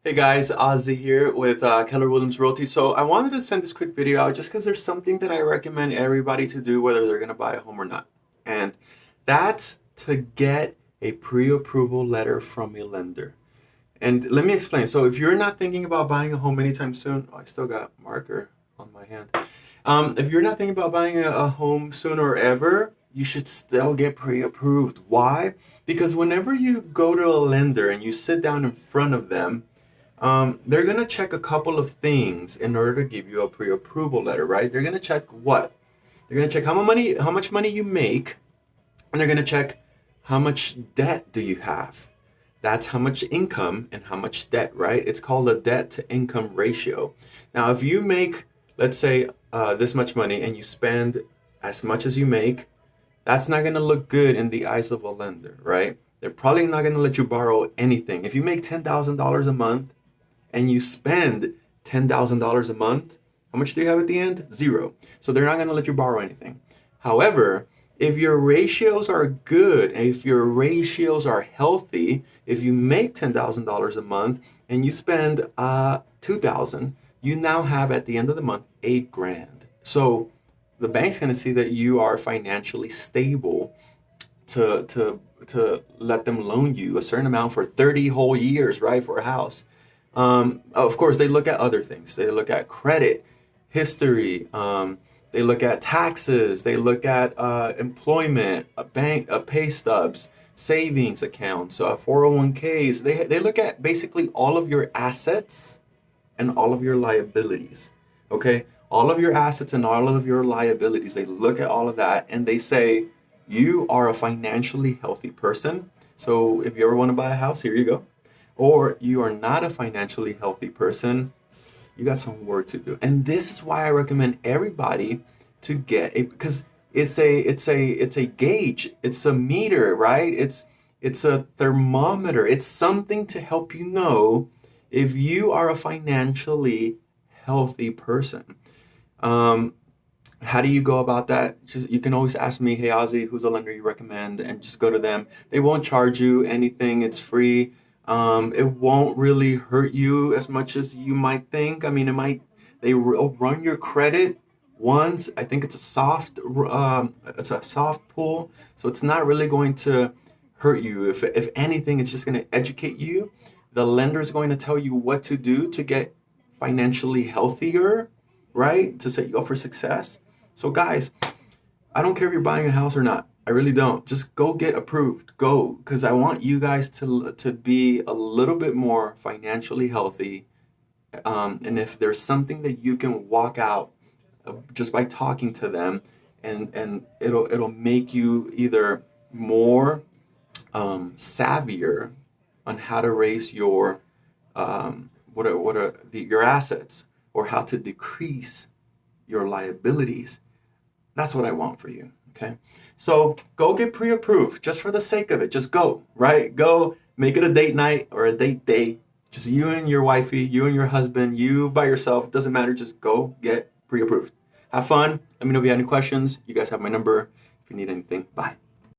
Hey guys, OZZY here with Keller Williams Realty. So I wanted to send this quick video out just because there's something that I recommend everybody to do whether they're going to buy a home or not. And that's to get a pre-approval letter from a lender. And let me explain. So if you're not thinking about buying a home anytime soon, oh, I still got marker on my hand. If you're not thinking about buying a home soon or ever, you should still get pre-approved. Why? Because whenever you go to a lender and you sit down in front of them, they're gonna check a couple of things in order to give you a pre-approval letter, right? They're gonna check what? They're gonna check how much money you make, and they're gonna check how much debt do you have. That's how much income and how much debt, right? It's called a debt to income ratio. Now, if you make, let's say, this much money and you spend as much as you make, that's not gonna look good in the eyes of a lender, right? They're probably not gonna let you borrow anything. If you make $10,000 a month and you spend $10,000 a month, how much do you have at the end? Zero. So they're not going to let you borrow anything. However, if your ratios are good, if your ratios are healthy, if you make $10,000 a month and you spend 2,000, you now have at the end of the month 8 grand. So the bank's going to see that you are financially stable to let them loan you a certain amount for 30 whole years, right, for a house. Of course, they look at other things. They look at credit, history. They look at taxes. They look at employment, pay stubs, savings accounts, 401ks. They look at basically all of your assets and all of your liabilities. Okay, all of your assets and all of your liabilities. They look at all of that and they say you are a financially healthy person. So if you ever want to buy a house, here you go. Or you are not a financially healthy person, you got some work to do. And this is why I recommend everybody to get a, because it's a gauge, it's a meter, right? It's a thermometer. It's something to help you know if you are a financially healthy person. How do you go about that? Just, you can always ask me, hey OZZY, who's a lender you recommend, and just go to them. They won't charge you anything. It's free. It won't really hurt you as much as you might think. I mean, they will run your credit once. I think it's a soft pull, so it's not really going to hurt you. If anything, it's just going to educate you. The lender is going to tell you what to do to get financially healthier, right? To set you up for success. So guys, I don't care if you're buying a house or not. I really don't. Just go get approved. Go, because I want you guys to be a little bit more financially healthy. And if there's something that you can walk out just by talking to them, and it'll make you either more savvier on how to raise your your assets, or how to decrease your liabilities. That's what I want for you. Okay. So go get pre-approved just for the sake of it. Just go, right? Go make it a date night or a date day. Just you and your wifey, you and your husband, you by yourself. Doesn't matter. Just go get pre-approved. Have fun. Let me know if you have any questions. You guys have my number if you need anything. Bye.